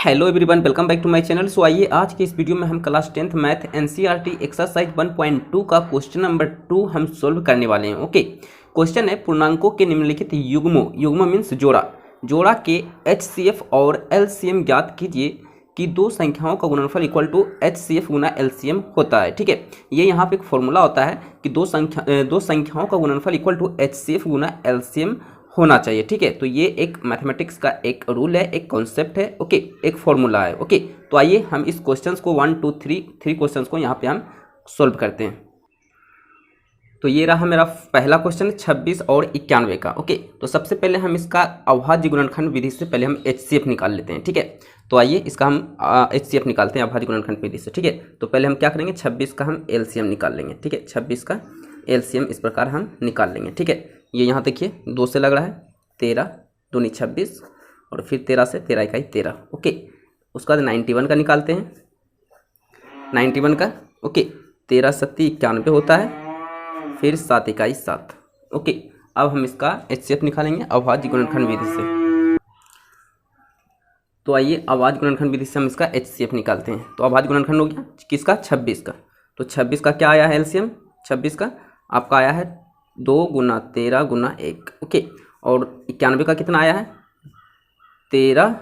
Hello everyone, welcome back to my channel. So आइए आज की इस वीडियो में हम class 10th math NCERT exercise 1.2 का क्वेश्चन नंबर 2 हम सोल्व करने वाले हैं। ओके, क्वेश्चन है पूर्णांकों के निम्नलिखित युग्म मीन्स जोड़ा के एचसीएफ और एलसीएम ज्ञात कीजिए कि दो संख्याओं का गुणनफल इक्वल टू एचसीएफ गुना एलसीएम होता है। ठीक है, ये यहाँ पे एक फॉर्मूला होता है कि दो संख्याओं का गुणनफल इक्वल टू एचसीएफ गुना एलसीएम होना चाहिए। ठीक है, तो ये एक मैथमेटिक्स का एक रूल है, एक कॉन्सेप्ट है। ओके, एक फॉर्मूला है। ओके, तो आइए हम इस क्वेश्चंस को 1 2 3 क्वेश्चंस को यहाँ पे हम सॉल्व करते हैं। तो ये रहा मेरा पहला क्वेश्चन 26 और 91 का। ओके, तो सबसे पहले हम इसका अभाज्य गुणनखंड विधि से पहले हम एचसीएफ निकाल लेते हैं। ठीक है, तो आइए इसका हम एचसीएफ निकालते हैं अभाज्य गुणनखंड विधि से। ठीक है, तो पहले हम क्या करेंगे, 26 का हम एलसीएम निकाल लेंगे। ठीक है, 26 का एलसीएम इस प्रकार हम निकाल लेंगे। ठीक है, ये यहाँ देखिए 2 से लग रहा है, 13 दूनी 26 और फिर 13 से 13 इकाई 13। ओके, उसका 91 का निकालते हैं, 91 का। ओके, 13 सत्ती 91 होता है, फिर 7 इकाई 7। ओके, अब हम इसका एचसीएफ निकालेंगे अभाज्य गुणनखंड विधि से। तो आइए अभाज्य गुणनखंड विधि से हम इसका एचसीएफ निकालते हैं। तो अभाज्य गुणनखंड हो गया किसका, 26 का। तो 26 का क्या आया है एलसीएम, 26 का आपका आया है 2 गुना 13 गुना 1। ओके, और 91 का कितना आया है, 13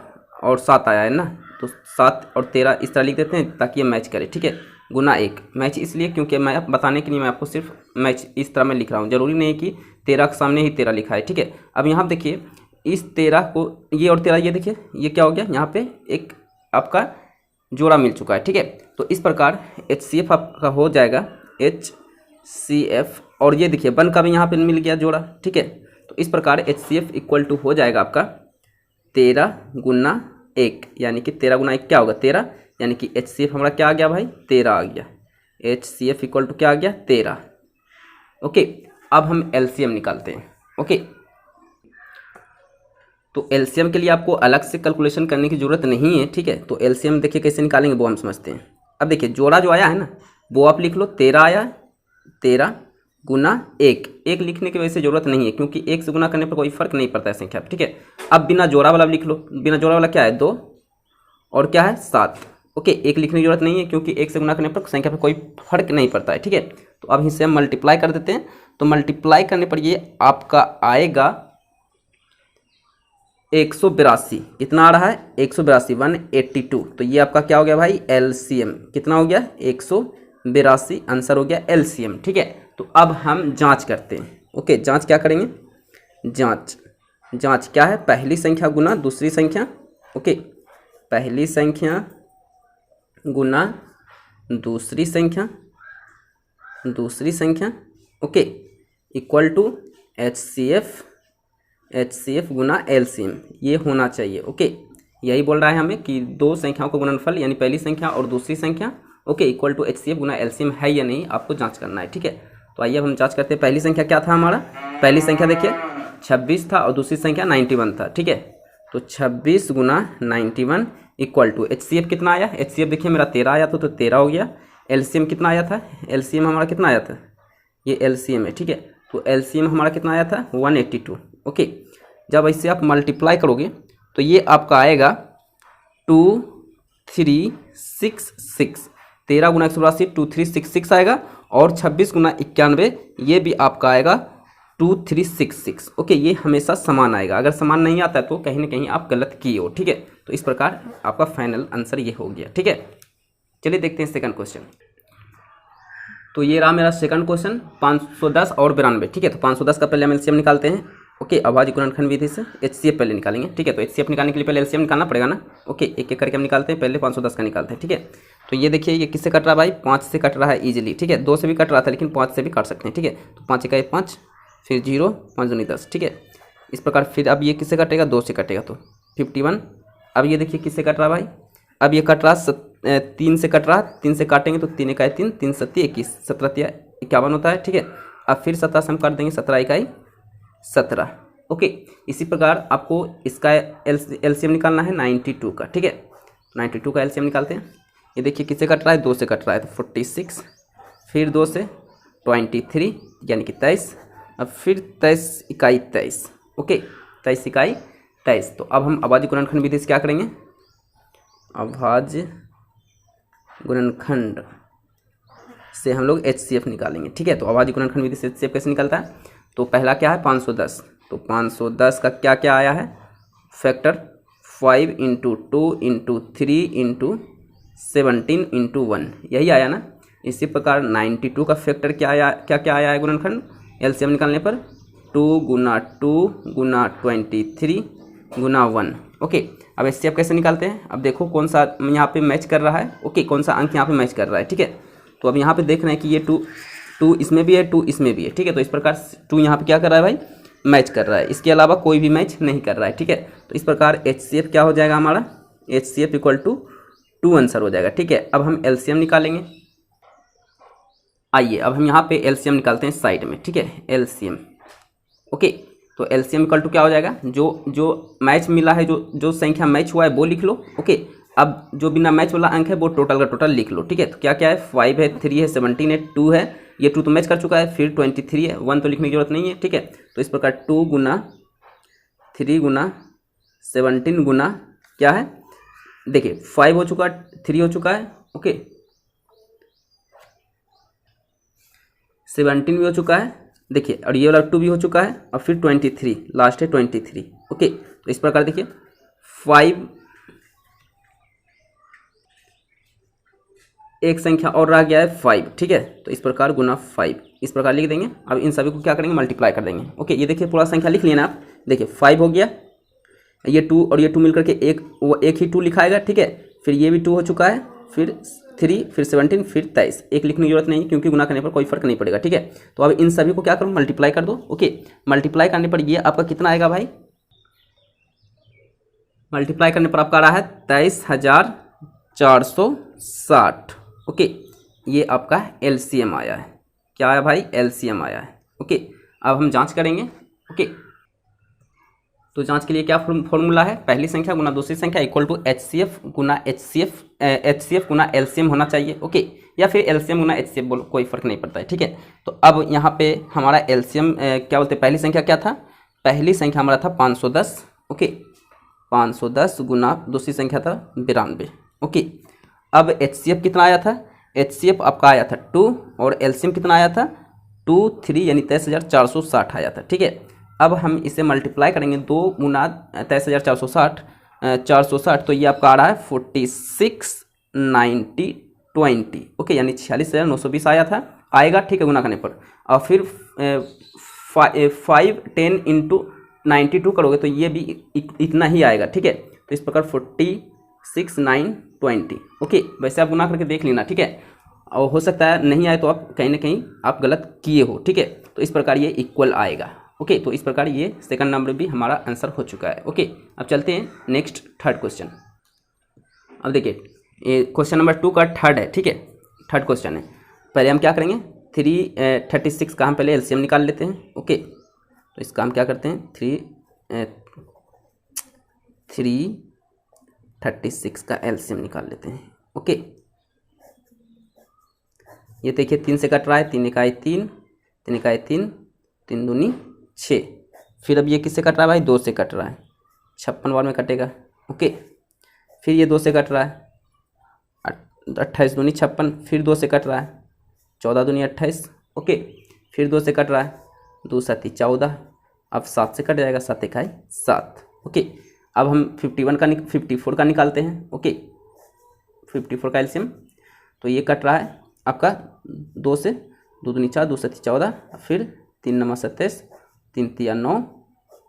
और 7 आया है ना, तो 7 और 13 इस तरह लिख देते हैं ताकि ये मैच करे। ठीक है, गुना 1 मैच इसलिए क्योंकि मैं बताने के लिए मैं आपको सिर्फ मैच इस तरह मैं लिख रहा हूँ, जरूरी नहीं कि 13 के सामने ही 13 लिखा है। ठीक है, अब यहाँ देखिए इस 13 को ये और 13 ये देखिए ये क्या हो गया, यहाँ पे एक आपका जोड़ा मिल चुका है। ठीक है, तो इस प्रकार एचसीएफ आपका हो जाएगा एचसीएफ, और ये देखिए 1 का भी यहाँ पे मिल गया जोड़ा। ठीक है, तो इस प्रकार एचसीएफ इक्वल टू हो जाएगा आपका 13 गुना 1, यानी कि 13 गुना 1 क्या होगा 13, यानी कि एचसीएफ हमारा क्या आ गया भाई, 13 आ गया। एचसीएफ इक्वल टू क्या आ गया, 13। ओके, अब हम एलसीएम निकालते हैं। ओके, तो एलसीएम के लिए आपको अलग से कैलकुलेशन करने की जरूरत नहीं है। ठीक है, तो एलसीएम देखिए कैसे निकालेंगे वो हम समझते हैं। अब देखिए जोड़ा जो आया है ना वो आप लिख लो, 13 आया, 13 गुना 1 लिखने की वजह से जरूरत नहीं है क्योंकि 1 से गुना करने पर कोई फर्क नहीं पड़ता है संख्या। ठीक है, अब बिना जोड़ा वाला लिख लो, बिना जोड़ा वाला क्या है 2 और क्या है 7। ओके, 1 लिखने की जरूरत नहीं है क्योंकि 1 से गुना करने पर संख्या पर कोई फर्क नहीं पड़ता है। ठीक है, तो अब इसे हम मल्टीप्लाई कर देते हैं। तो मल्टीप्लाई करने पर ये आपका आएगा 182। कितना आ रहा है 182, 182। तो ये आपका क्या हो गया भाई एलसीएम, कितना हो गया 182, आंसर हो गया एलसीएम। ठीक है, तो अब हम जांच करते हैं। ओके, जांच क्या करेंगे, जांच क्या है, पहली संख्या गुना दूसरी संख्या। ओके, पहली संख्या गुना दूसरी संख्या, ओके, इक्वल टू एचसीएफ गुना एलसीएम, ये होना चाहिए। ओके, यही बोल रहा है हमें कि दो संख्याओं का गुणनफल यानी पहली संख्या और दूसरी संख्या ओके इक्वल टू एचसीएफ गुना एलसीएम है या नहीं, आपको जांच करना है। ठीक है, तो आइए अब हम जांच करते हैं। पहली संख्या क्या था हमारा, पहली संख्या देखिए 26 था और दूसरी संख्या 91 था। ठीक है, तो 26 गुना 91 इक्वल टू एचसीएफ कितना आया, एचसीएफ देखिए मेरा 13 आया था तो 13 हो गया। एलसीएम कितना आया था, एलसीएम हमारा कितना आया था, ये एलसीएम है। ठीक है, तो एलसीएम हमारा कितना आया था 182। ओके, जब ऐसे आप मल्टीप्लाई करोगे तो ये आपका आएगा 2366, 13 गुना 182 2366 आएगा, और 26 गुना 91 ये भी आपका आएगा 2366। ओके, ये हमेशा समान आएगा, अगर समान नहीं आता है तो कहीं ना कहीं आप गलत किए हो। ठीक है, तो इस प्रकार आपका फाइनल आंसर ये हो गया। ठीक है, चलिए देखते हैं सेकंड क्वेश्चन। तो ये रहा मेरा सेकंड क्वेश्चन 510 और 92। ठीक है, तो 510 का पहले हम एलसीएम निकालते हैं। ओके, अभाज्य गुणनखंड विधि से एचसीएफ पहले निकालेंगे। ठीक है, तो एचसीएफ निकालने के लिए पहले एलसीएम निकालना पड़ेगा ना। ओके, एक एक करके हम निकालते हैं, पहले 510 का निकालते हैं। ठीक है, तो ये देखिए ये किससे कट रहा है भाई, 5 से कट रहा है इजीली। ठीक है, 2 से भी कट रहा था लेकिन 5 से भी काट सकते हैं। ठीक है, तो 5 इकाई 5, फिर 0, 5 दूनी 10। ठीक है, इस प्रकार फिर अब ये किससे कटेगा, 2 से कटेगा तो 51। अब ये देखिए किससे कट रहा भाई, अब ये कट रहा 3 से कट रहा, 3 से काटेंगे तो 3 इकाई 3, 3 सत्ती 21, 17 51 होता है। ठीक है, अब फिर 17 से हम काट देंगे, 17 इकाई 17। ओके, इसी प्रकार आपको इसका एलसीएम निकालना है 92 का। ठीक है, 92 का एलसीएम निकालते हैं। ये देखिए किससे कट रहा है, 2 से कट रहा है तो 46, फिर 2 से 23 यानी कि 23, अब फिर 23 इकाई 23। ओके, 23 इकाई 23। तो अब हम अभाज्य गुणनखंड विधि से क्या करेंगे, अभाज्य गुणनखंड से हम लोग HCF निकालेंगे। ठीक है, तो अभाज्य गुणनखंड विधि से HCF कैसे निकलता है? तो पहला क्या है 510, तो 510 का क्या क्या आया है फैक्टर 5 × 2 × 3 × 17 × 1, यही आया ना। इसी प्रकार 92 का फैक्टर क्या आया, क्या क्या आया है गुणनखंड LCM निकालने पर 2 × 2 × 23 × 1। ओके, अब HCF कैसे निकालते हैं? अब देखो कौन सा यहाँ पे मैच कर रहा है। ओके, कौन सा अंक यहाँ पे मैच कर रहा है। ठीक है, तो अब यहाँ पे देख रहे हैं कि ये 2 इसमें भी है, 2 इसमें भी है। ठीक है, तो इस प्रकार 2 यहाँ पे क्या कर रहा है भाई, मैच कर रहा है, इसके अलावा कोई भी मैच नहीं कर रहा है। ठीक है, तो इस प्रकार HCF क्या हो जाएगा हमारा, HCF = 2 आंसर हो जाएगा। ठीक है, अब हम LCM निकालेंगे। आइए अब हम यहाँ पे LCM निकालते हैं साइड में। ठीक है, LCM। ओके, तो LCM = क्या हो जाएगा, जो मैच मिला है, जो संख्या मैच हुआ है वो लिख लो। ओके, अब जो बिना मैच वाला अंक है वो टोटल का टोटल लिख लो। ठीक है, तो क्या क्या है 5 है, 3 है, 17 है, 2 है, ये 2 तो मैच कर चुका है, फिर 23 है, 1 तो लिखने की जरूरत नहीं है। ठीक है, तो इस प्रकार 2 × 3 × 17 गुना क्या है, देखिए 5 हो चुका है, 3 हो चुका है, ओके 17 भी हो चुका है, देखिए, और ये वाला 2 भी हो चुका है, और फिर 23 लास्ट है 23। ओके, तो इस प्रकार देखिए 5 एक संख्या और रह गया है 5। ठीक है, तो इस प्रकार गुना 5 इस प्रकार लिख देंगे। अब इन सभी को क्या करेंगे, मल्टीप्लाई कर देंगे। ओके, ये देखिए पूरा संख्या लिख लिया ना आप, देखिए 5 हो गया, ये 2 और ये 2 मिलकर के एक ही 2 लिखाएगा। ठीक है, फिर ये भी 2 हो चुका है, फिर 3, फिर 17, फिर 23, एक लिखने की जरूरत नहीं क्योंकि गुना करने पर कोई फर्क नहीं पड़ेगा। ठीक है, तो अब इन सभी को क्या करो, मल्टीप्लाई कर दो। ओके, मल्टीप्लाई करने पर ये आपका कितना आएगा भाई, मल्टीप्लाई करने पर आपका आ रहा है 23,460। ओके, ये आपका LCM आया है। क्या आया भाई, LCM आया है। ओके, अब हम जांच करेंगे। ओके, तो जांच के लिए क्या फॉर्मूला है, पहली संख्या गुना दूसरी संख्या = HCF गुना LCM होना चाहिए। ओके, या फिर LCM गुना HCF बोलो, कोई फर्क नहीं पड़ता है। ठीक है, तो अब यहाँ पे हमारा LCM क्या बोलते हैं, पहली संख्या क्या था, पहली संख्या हमारा था 510। ओके, 510 गुना दूसरी संख्या था 92। ओके, अब HCF कितना आया था, HCF आपका आया था 2 और LCM कितना आया था 2 3 यानी 23,460 आया था। ठीक है, अब हम इसे मल्टीप्लाई करेंगे, 2 गुना 23,460 460, तो ये आपका आ रहा है 46,90,20। ओके, यानी 46,920 आया था, आएगा। ठीक है, गुना करने पर, और फिर 5 10 × 92 करोगे तो ये भी इतना ही आएगा। ठीक है, तो इस प्रकार 46,920। ओके, वैसे आप गुना करके देख लेना। ठीक है, और हो सकता है नहीं आए तो आप कहीं ना कहीं आप गलत किए हो। ठीक है, तो इस प्रकार ये इक्वल आएगा। ओके, तो इस प्रकार ये सेकंड नंबर भी हमारा आंसर हो चुका है। ओके, अब चलते हैं नेक्स्ट थर्ड क्वेश्चन। अब देखिए ये क्वेश्चन नंबर 2 का थर्ड है। ठीक है, थर्ड क्वेश्चन है। पहले हम क्या करेंगे, 336 का हम पहले LCM निकाल लेते हैं। ओके, तो इसका हम क्या करते हैं, 336 का LCM निकाल लेते हैं। ओके, ये देखिए 3 से कट रहा है, 3 इकाई 3, 3 इकाई 3, 3 दूनी 6। फिर अब ये किससे कट रहा है भाई, 2 से कट रहा है, 56 बार में कटेगा। ओके, फिर ये 2 से कट रहा है, 28 दूनी 56, फिर 2 से कट रहा है, 14 दूनी 28। ओके, फिर 2 से कट रहा है, 2 7 14, अब 7 से कट जाएगा, 7 इकाई 7। ओके, अब हम 54 का निकालते हैं। ओके, 54 का LCM, तो ये कट रहा है आपका 2 से, 2 दूनी 4, 2 7 14, फिर 3 9 27, 3 3 9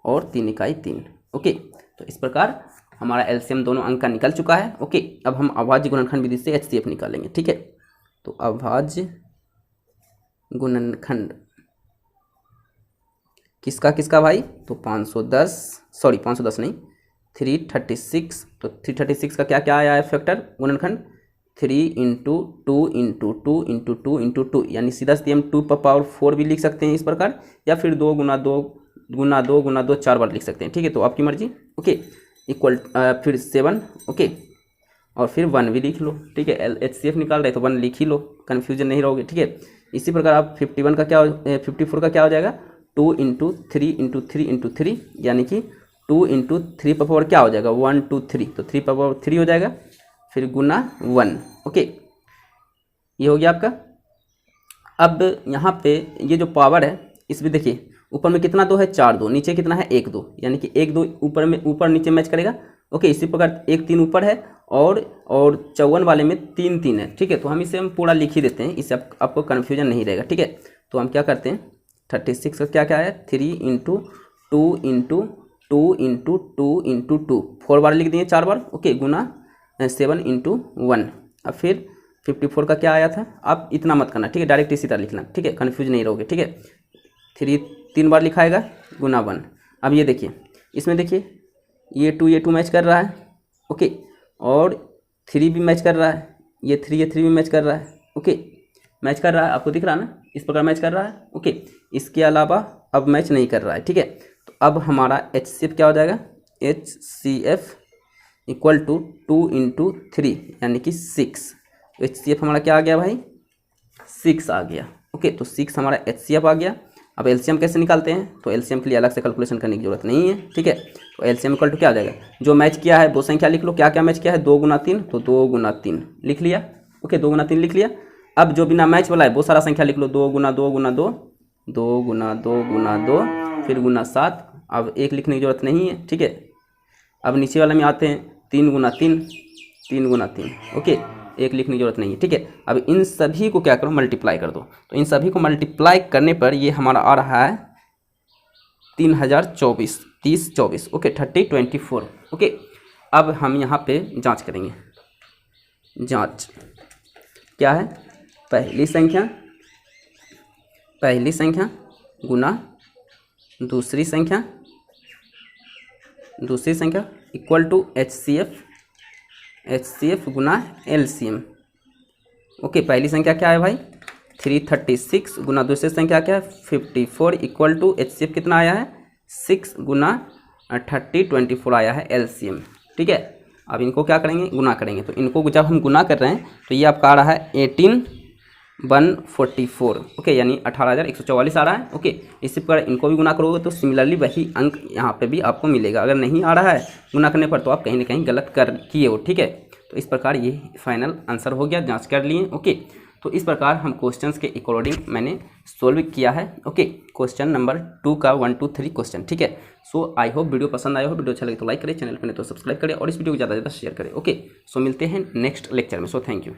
और 3 इकाई 3। ओके, तो इस प्रकार हमारा LCM दोनों अंक का निकल चुका है। ओके, अब हम अभाज्य गुणनखंड विधि से HCF निकालेंगे। ठीक है, तो अभाज्य गुणनखंड किसका किसका भाई, तो 510 नहीं 336, तो 336 का क्या क्या आया है फैक्टर गुणनखंड, 3 × 2 × 2 × 2 × 2, यानी सीधा सीधे हम 2⁴ भी लिख सकते हैं इस प्रकार, या फिर 2 × 2 × 2 4 बार लिख सकते हैं। ठीक है, तो आपकी मर्जी। ओके, इक्वल फिर 7। ओके, और फिर 1 भी लिख लो। ठीक है, HCF निकाल रहे तो 1 लिख ही लो, कन्फ्यूजन नहीं रहोगे। ठीक है, इसी प्रकार आप 54 का क्या 54 का क्या हो जाएगा, 2 × 3 × 3 × 3, यानी कि 2 × 3 क्या हो जाएगा, 1 2 3, तो 3 हो जाएगा, फिर गुना 1। ओके, ये हो गया आपका। अब यहाँ पे ये जो पावर है इसमें देखिए ऊपर में कितना 2 है, 4 2, नीचे कितना है 1 2, यानी कि 1 2 ऊपर में ऊपर नीचे मैच करेगा। ओके, इसी प्रकार 1 3 ऊपर है और 54 वाले में 3 3 है। ठीक है, तो हम इसे हम पूरा लिख ही देते हैं, इससे आपको कन्फ्यूजन नहीं रहेगा। ठीक है, तो हम क्या करते हैं 36 का क्या क्या है 3 × 2 × 2 × 2 × 2 4 बार लिख दिए 4 बार। ओके, गुना 7 × 1। अब फिर 54 का क्या आया था, आप इतना मत करना। ठीक है, डायरेक्ट इसी तरह लिखना। ठीक है, कन्फ्यूज नहीं रहोगे। ठीक है, 3 बार लिखाएगा गुना 1। अब ये देखिए इसमें देखिए ये 2 मैच कर रहा है। ओके, और 3 भी मैच कर रहा है, ये 3 भी मैच कर रहा है। ओके, मैच कर रहा है, आपको दिख रहा है ना, इस प्रकार मैच कर रहा है। ओके, इसके अलावा अब मैच नहीं कर रहा है। ठीक है, तो अब हमारा HCF क्या हो जाएगा, HCF इक्वल टू 2 × 3 यानी कि 6। HCF हमारा क्या आ गया भाई, 6 आ गया। ओके, तो 6 हमारा HCF आ गया। अब एलसीएम कैसे निकालते हैं, तो एलसीएम के लिए अलग से कैलकुलेशन करने की जरूरत नहीं है। ठीक है, तो एलसीएम इक्वल टू क्या आ जाएगा, जो मैच किया है वो संख्या लिख लो, क्या क्या मैच किया है 2 × 3, तो 2 × 3 लिख लिया। ओके, 2 × 3 लिख लिया। अब जो बिना मैच वाला है वो सारा संख्या लिख लो, 2 × 2 × 2, 2 × 2 × 2, फिर गुना 7। अब 1 लिखने की जरूरत नहीं है। ठीक है, अब नीचे वाले में आते हैं 3 × 3, 3 × 3। ओके, 1 लिखने की जरूरत नहीं है। ठीक है, अब इन सभी को क्या करो, मल्टीप्लाई कर दो। तो इन सभी को मल्टीप्लाई करने पर ये हमारा आ रहा है 3024, 30 24। ओके, 30 24। ओके, अब हम यहाँ पे जांच करेंगे। जांच क्या है, पहली संख्या गुना दूसरी संख्या इक्वल टू HCF गुना LCM। ओके, पहली संख्या क्या है भाई 336 गुना दूसरी संख्या क्या है 54 इक्वल टू HCF कितना आया है 6 गुना 30 24 आया है LCM। ठीक है, अब इनको क्या करेंगे, गुना करेंगे। तो इनको जब हम गुना कर रहे हैं तो ये आपका आ रहा है 18144। ओके, यानी 18144 आ रहा है। ओके, इसी प्रकार इनको भी गुना करोगे तो सिमिलरली वही अंक यहाँ पे भी आपको मिलेगा। अगर नहीं आ रहा है गुना करने पर तो आप कहीं ना कहीं गलत किए हो। ठीक है, तो इस प्रकार ये फाइनल आंसर हो गया, जांच कर लिए। ओके, तो इस प्रकार हम क्वेश्चंस के अकॉर्डिंग मैंने सोल्व किया है। ओके, क्वेश्चन नंबर 2 का 1 2 3 क्वेश्चन। ठीक है, सो आई होप वीडियो पसंद आया हो, वीडियो अच्छा लगे तो लाइक करें, चैनल पर नहीं तो सब्सक्राइब करें और इस वीडियो को ज़्यादा से ज़्यादा शेयर करें। ओके, सो मिलते हैं नेक्स्ट लेक्चर में। So thank you.